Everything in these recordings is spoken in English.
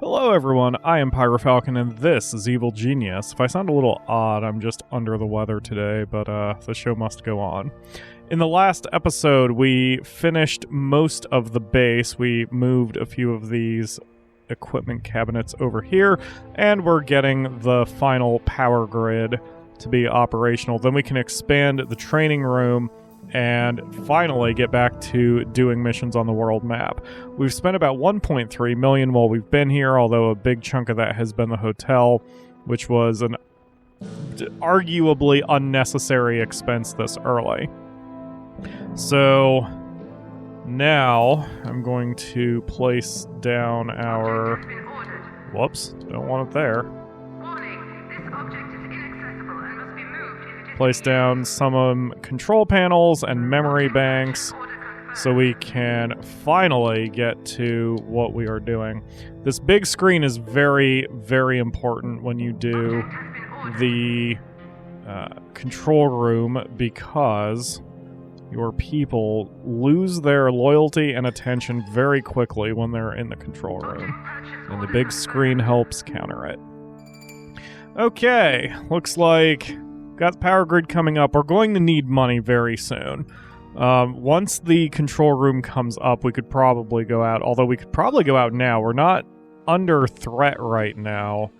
Hello everyone, I am pyroFalkon and this is Evil Genius. If I sound a little odd, I'm just under the weather today, but the show must go on. In the last episode, we finished most of the base. We moved a few of these equipment cabinets over here, and we're getting the final power grid to be operational. Then we can expand the training room and finally get back to doing missions on the world map. We've spent about 1.3 million while we've been here, although a big chunk of that has been the hotel, which was an arguably unnecessary expense this early. So now I'm going to place down our... Whoops, don't want it there. Place down some control panels and memory banks so we can finally get to what we are doing. This big screen is very, very important when you do the control room because your people lose their loyalty and attention very quickly when they're in the control room. And the big screen helps counter it. Okay, looks like got the power grid coming up. We're going to need money very soon. Once the control room comes up, we could probably go out. Although we could probably go out now. We're not under threat right now.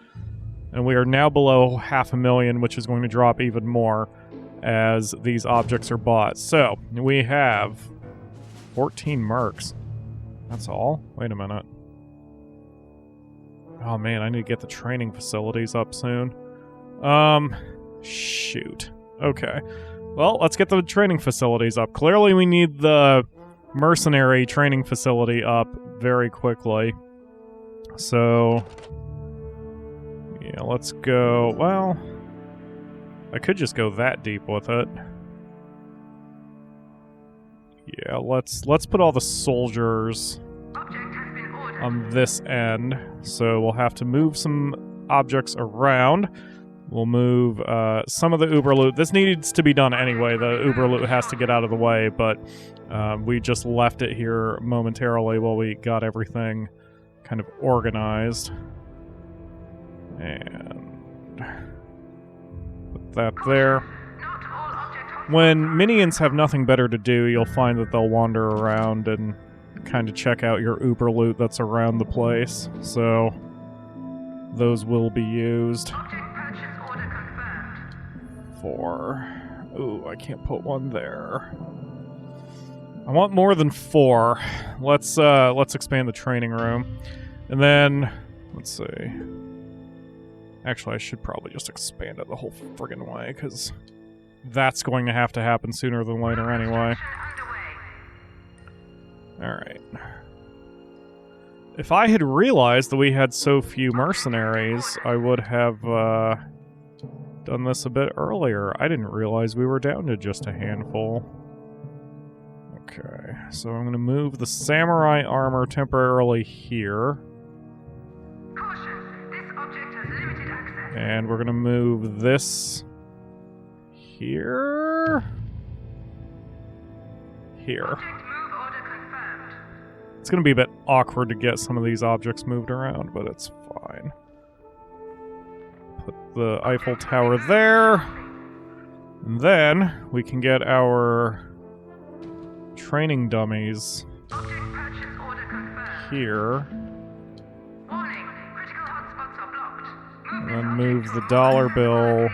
And we are now below 500,000, which is going to drop even more as these objects are bought. So, we have 14 mercs. That's all? Wait a minute. Oh man, I need to get the training facilities up soon. Shoot. Okay. Well, let's get the training facilities up. Clearly we need the mercenary training facility up very quickly. So, yeah, let's go... Well, I could just go that deep with it. Yeah, let's put all the soldiers on this end. So we'll have to move some objects around. We'll move some of the Uber loot. This needs to be done anyway. The Uber loot has to get out of the way, but we just left it here momentarily while we got everything kind of organized. And put that there. When minions have nothing better to do, you'll find that they'll wander around and kind of check out your Uber loot that's around the place. So those will be used. Ooh, I can't put one there. I want more than 4. Let's expand the training room. And then, let's see. Actually, I should probably just expand it the whole friggin' way, because that's going to have to happen sooner than later anyway. Alright. If I had realized that we had so few mercenaries, I would have, done this a bit earlier. I didn't realize we were down to just a handful. Okay, so I'm going to move the samurai armor temporarily here. Caution, this object has limited access. And we're going to move this here. Here. Object move order confirmed. It's going to be a bit awkward to get some of these objects moved around, but it's fine. Put the Eiffel Tower there. And then we can get our training dummies here. Warning, critical hotspots are blocked. And then move the dollar bill.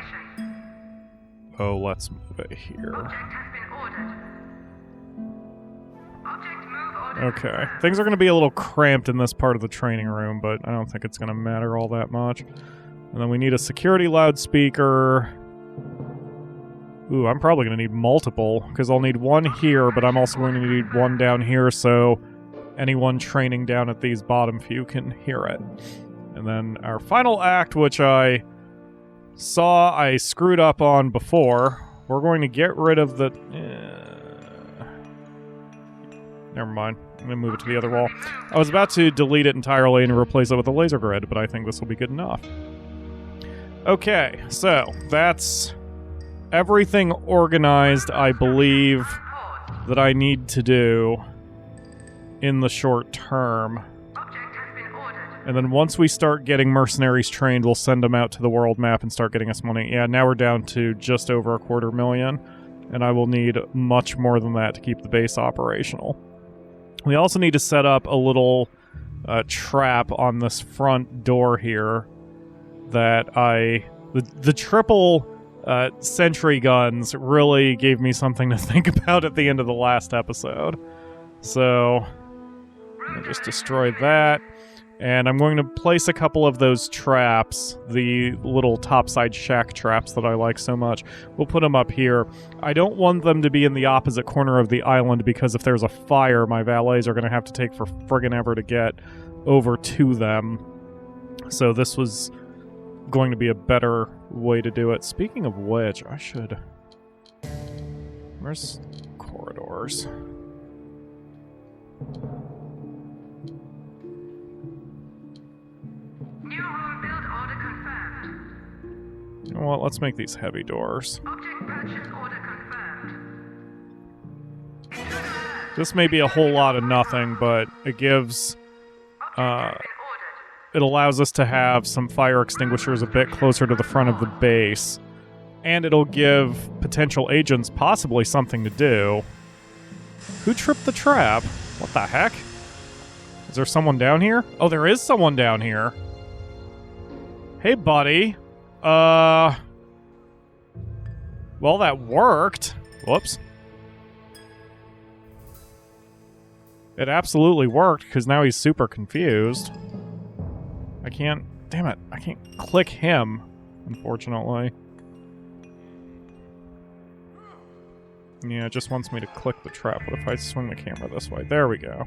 Oh, let's move it here. Object has been ordered. Object move order Okay. confirmed. Things are going to be a little cramped in this part of the training room, but I don't think it's going to matter all that much. And then we need a security loudspeaker. Ooh, I'm probably going to need multiple, because I'll need one here, but I'm also going to need one down here, so anyone training down at these bottom few can hear it. And then our final act, which I saw I screwed up on before, we're going to get rid of the... Never mind. I'm going to move it to the other wall. I was about to delete it entirely and replace it with a laser grid, but I think this will be good enough. Okay, so that's everything organized, I believe, that I need to do in the short term. Object has been ordered. And then once we start getting mercenaries trained, we'll send them out to the world map and start getting us money. Yeah, now we're down to just over 250,000, and I will need much more than that to keep the base operational. We also need to set up a little trap on this front door here that the triple sentry guns really gave me something to think about at the end of the last episode. So, I'll just destroy that. And I'm going to place a couple of those traps, the little topside shack traps that I like so much. We'll put them up here. I don't want them to be in the opposite corner of the island because if there's a fire, my valets are going to have to take for friggin' ever to get over to them. So this was going to be a better way to do it. Speaking of which, I should... Where's corridors? New home build order confirmed. You know what? Let's make these heavy doors. Object purchase order confirmed. This may be a whole lot of nothing, but it gives... it allows us to have some fire extinguishers a bit closer to the front of the base. And it'll give potential agents possibly something to do. Who tripped the trap? What the heck? Is there someone down here? Oh, there is someone down here. Hey, buddy. Well, that worked. Whoops. It absolutely worked, because now he's super confused. I can't... Damn it. I can't click him, unfortunately. Yeah, it just wants me to click the trap. What if I swing the camera this way? There we go.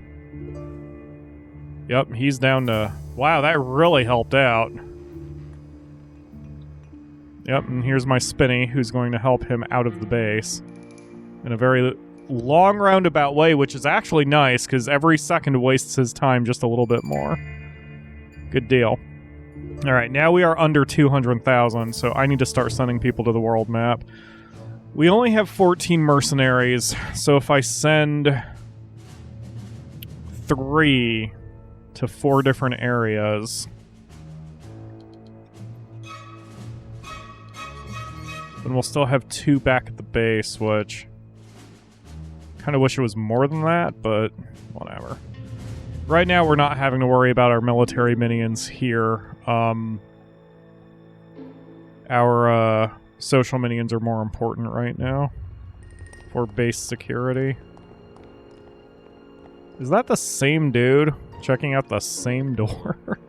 Yep, he's down to... Wow, that really helped out. Yep, and here's my Spinny, who's going to help him out of the base. In a very long roundabout way, which is actually nice, because every second wastes his time just a little bit more. Good deal. Alright, now we are under 200,000, so I need to start sending people to the world map. We only have 14 mercenaries, so if I send 3 to 4 different areas... then we'll still have 2 back at the base, which... kind of wish it was more than that, but whatever. Right now, we're not having to worry about our military minions here. Our social minions are more important right now for base security. Is that the same dude checking out the same door?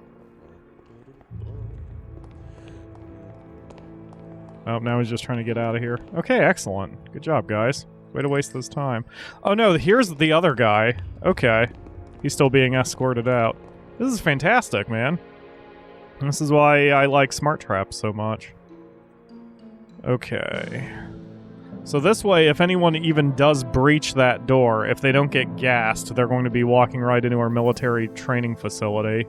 Oh, now he's just trying to get out of here. Okay, excellent. Good job, guys. Way to waste this time. Oh no, here's the other guy. Okay. He's still being escorted out. This is fantastic, man. This is why I like smart traps so much. Okay. So this way, if anyone even does breach that door, if they don't get gassed, they're going to be walking right into our military training facility,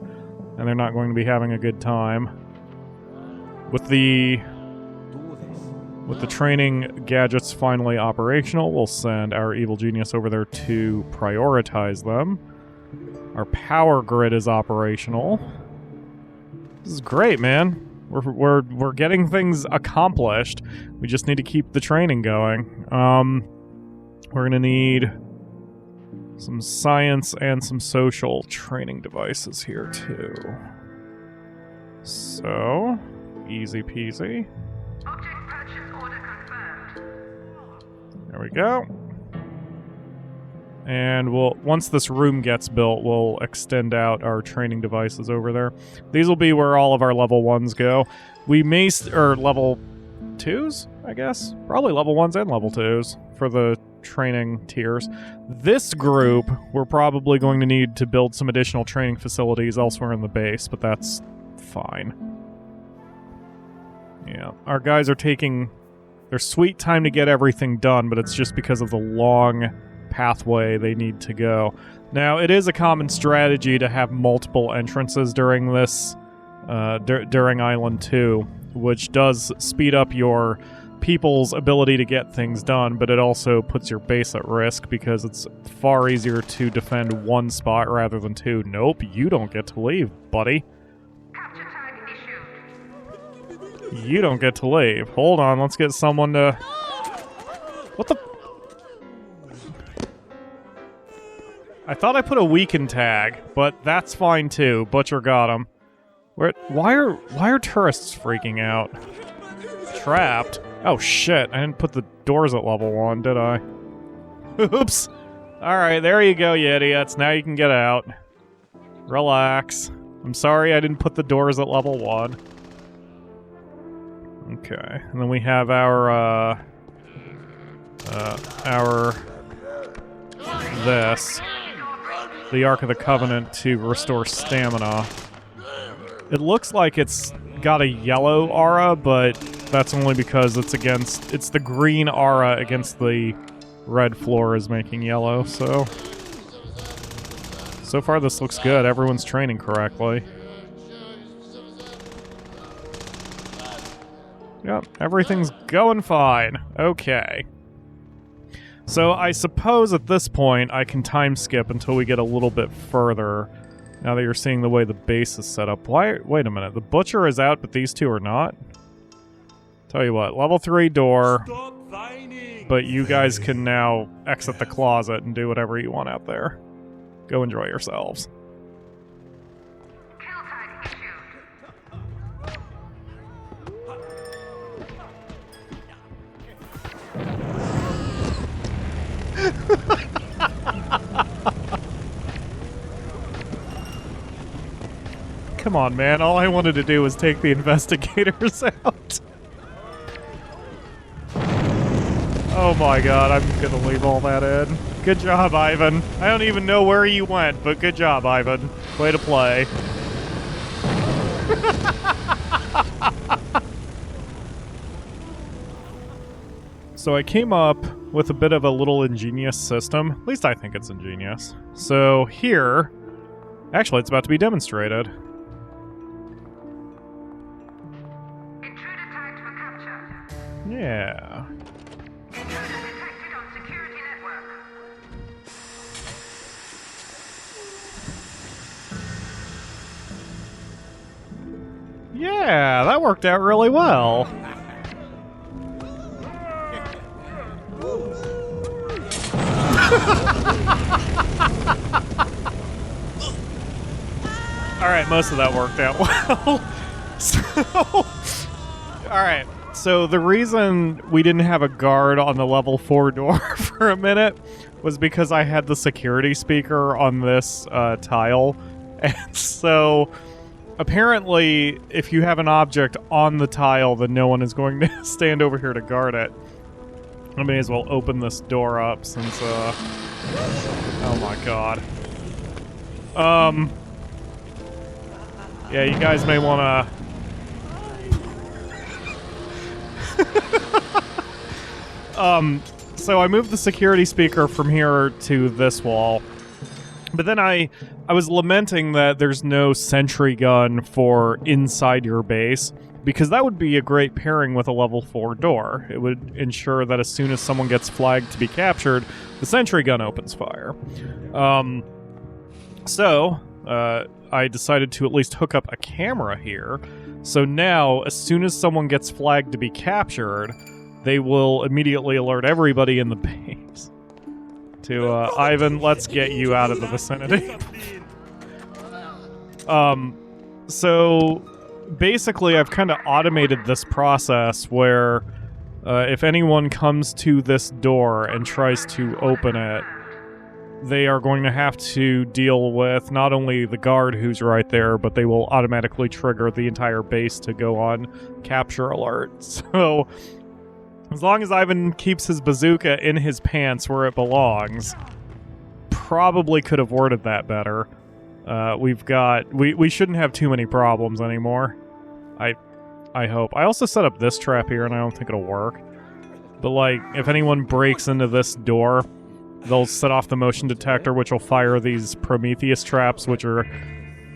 and they're not going to be having a good time. With the training gadgets finally operational, we'll send our evil genius over there to prioritize them. Our power grid is operational. This is great, man. We're getting things accomplished. We just need to keep the training going. We're gonna need some science and some social training devices here too. So, easy peasy. Object purchase order confirmed. There we go. And once this room gets built, we'll extend out our training devices over there. These will be where all of our level 1s go. We may... or level 2s, I guess? Probably level 1s and level 2s for the training tiers. This group, we're probably going to need to build some additional training facilities elsewhere in the base, but that's fine. Yeah, our guys are taking their sweet time to get everything done, but it's just because of the long pathway they need to go. Now, it is a common strategy to have multiple entrances during this, during Island 2, which does speed up your people's ability to get things done, but it also puts your base at risk because it's far easier to defend one spot rather than 2. Nope, you don't get to leave, buddy. You don't get to leave. Hold on, let's get someone to... What the... I thought I put a weaken tag, but that's fine too. Butcher got him. Why are tourists freaking out? Trapped? Oh shit, I didn't put the doors at level 1, did I? Oops! Alright, there you go, you idiots. Now you can get out. Relax. I'm sorry I didn't put the doors at level 1. Okay, and then we have our this. The Ark of the Covenant to restore stamina. It looks like it's got a yellow aura, but that's only because it's the green aura against the red floor is making yellow, so far this looks good. Everyone's training correctly. Yep, everything's going fine. Okay. So I suppose at this point I can time skip until we get a little bit further. Now that you're seeing the way the base is set up. Wait a minute, the Butcher is out, but these two are not? Tell you what, level 3 door. But you guys can now exit the closet and do whatever you want out there. Go enjoy yourselves. Kill tag issued. Come on, man. All I wanted to do was take the investigators out. Oh my god, I'm gonna leave all that in. Good job, Ivan. I don't even know where you went, but good job, Ivan. Way to play. So I came up with a bit of a little ingenious system. At least I think it's ingenious. So here... Actually, it's about to be demonstrated. Intruder tagged for capture. Yeah. Intruder detected on security network. Yeah, that worked out really well. Alright, most of that worked out well. Alright, so the reason we didn't have a guard on the level 4 door for a minute was because I had the security speaker on this tile. And so, apparently, if you have an object on the tile, then no one is going to stand over here to guard it. I may as well open this door up since, oh my god. Yeah, you guys may wanna... So I moved the security speaker from here to this wall. But then I was lamenting that there's no sentry gun for inside your base, because that would be a great pairing with a level 4 door. It would ensure that as soon as someone gets flagged to be captured, the sentry gun opens fire. So I decided to at least hook up a camera here. So now, as soon as someone gets flagged to be captured, they will immediately alert everybody in the base. To, Ivan, let's get you out of the vicinity. So basically I've kind of automated this process where if anyone comes to this door and tries to open it, they are going to have to deal with not only the guard who's right there, but they will automatically trigger the entire base to go on capture alert. So as long as Ivan keeps his bazooka in his pants where it belongs, probably could have worded that better. We shouldn't have too many problems anymore. I hope. I also set up this trap here and I don't think it'll work. But like, if anyone breaks into this door, they'll set off the motion detector, which will fire these Prometheus traps, which are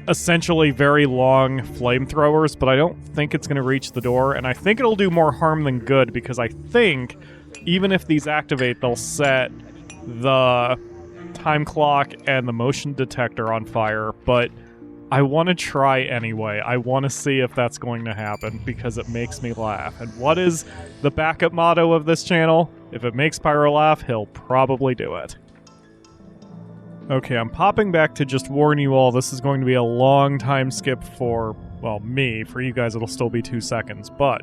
essentially very long flamethrowers, but I don't think it's going to reach the door, and I think it'll do more harm than good, because I think even if these activate, they'll set the time clock and the motion detector on fire, but I want to try anyway. I want to see if that's going to happen because it makes me laugh. And what is the backup motto of this channel? If it makes Pyro laugh, he'll probably do it. Okay, I'm popping back to just warn you all, this is going to be a long time skip for, well, me. For you guys, it'll still be 2 seconds. But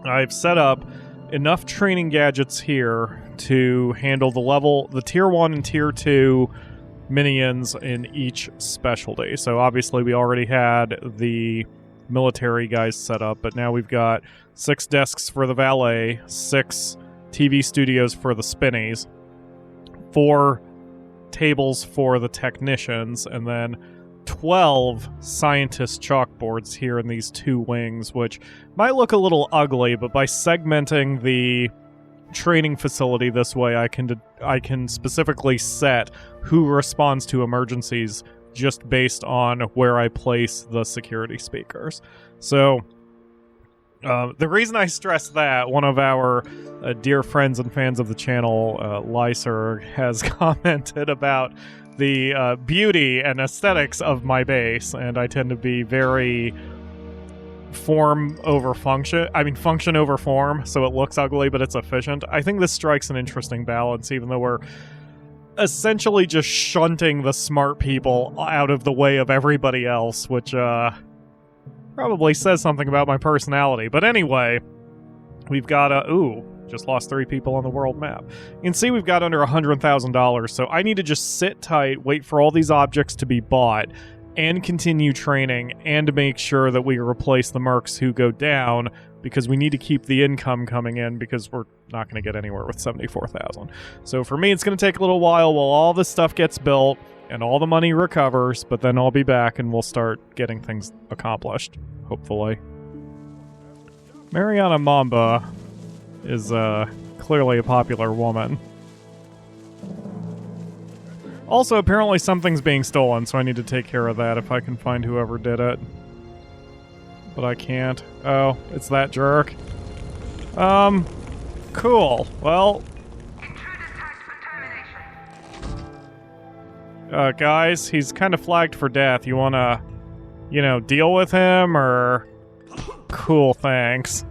I've set up enough training gadgets here to handle the tier 1 and tier 2 minions in each specialty. So obviously we already had the military guys set up, but now we've got 6 desks for the valet, 6 TV studios for the spinnies, 4 tables for the technicians, and then 12 scientist chalkboards here in these 2 wings, which might look a little ugly, but by segmenting the training facility this way, I can specifically set who responds to emergencies just based on where I place the security speakers. So the reason I stress that, one of our dear friends and fans of the channel, Lyser, has commented about the beauty and aesthetics of my base, and I tend to be very form over function. I mean, function over form, so it looks ugly, but it's efficient. I think this strikes an interesting balance, even though we're essentially just shunting the smart people out of the way of everybody else, which probably says something about my personality. But anyway, we've got just lost 3 people on the world map. You can see we've got under $100,000, so I need to just sit tight, wait for all these objects to be bought, and continue training, and make sure that we replace the mercs who go down, because we need to keep the income coming in, because we're not going to get anywhere with 74,000. So for me, it's going to take a little while all this stuff gets built, and all the money recovers, but then I'll be back and we'll start getting things accomplished, hopefully. Mariana Mamba is clearly a popular woman. Also, apparently something's being stolen, so I need to take care of that if I can find whoever did it. But I can't. Oh, it's that jerk. Cool. Well, guys, he's kind of flagged for death. You wanna, deal with him, or... Cool, thanks.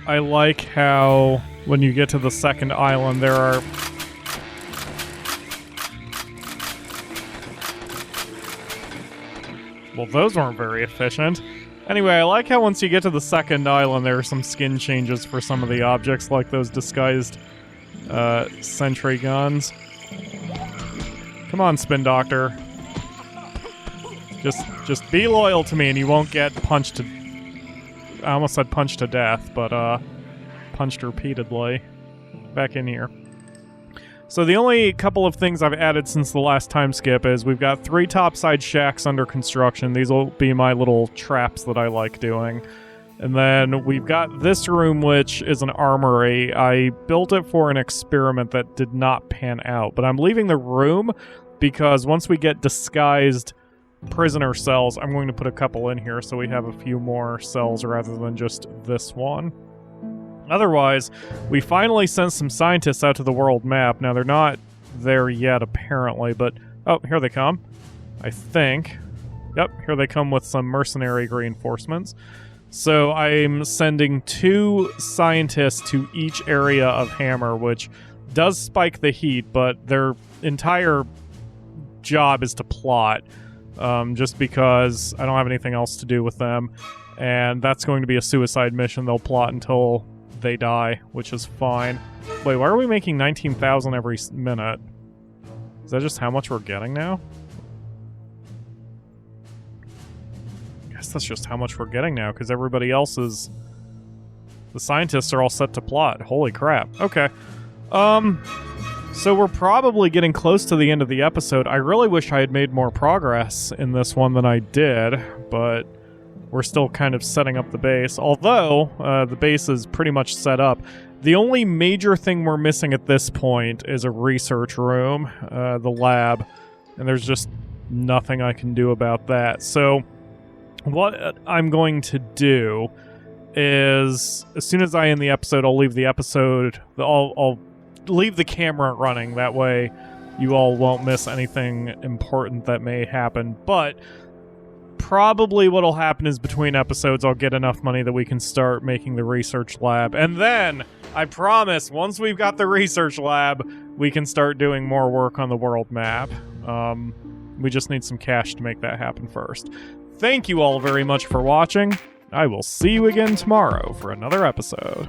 I like how, when you get to the second island, there are... Well, those weren't very efficient. Anyway, I like how once you get to the second island, there are some skin changes for some of the objects, like those disguised, sentry guns. Come on, Spin Doctor. Just be loyal to me and you won't get punched to... I almost said punched to death, but, punched repeatedly. Back in here. So the only couple of things I've added since the last time skip is we've got 3 topside shacks under construction. These will be my little traps that I like doing. And then we've got this room, which is an armory. I built it for an experiment that did not pan out, but I'm leaving the room because once we get disguised prisoner cells, I'm going to put a couple in here so we have a few more cells rather than just this one. Otherwise, we finally sent some scientists out to the world map. Now, they're not there yet, apparently, but... Oh, here they come. I think. Yep, here they come with some mercenary reinforcements. So I'm sending 2 scientists to each area of Hammer, which does spike the heat, but their entire job is to plot, just because I don't have anything else to do with them. And that's going to be a suicide mission. They'll plot until they die, which is fine. Wait, why are we making 19,000 every minute? Is that just how much we're getting now? I guess that's just how much we're getting now, because everybody else is... The scientists are all set to plot. Holy crap. Okay. So we're probably getting close to the end of the episode. I really wish I had made more progress in this one than I did, but... We're still kind of setting up the base, although the base is pretty much set up. The only major thing we're missing at this point is a research room, the lab, and there's just nothing I can do about that. So what I'm going to do is, as soon as I end the episode, I'll leave the episode, I'll leave the camera running. That way you all won't miss anything important that may happen, but probably what'll happen is between episodes I'll get enough money that we can start making the research lab, and then I promise once we've got the research lab we can start doing more work on the world map. We just need some cash to make that happen first. Thank you all very much for watching. I will see you again tomorrow for another episode.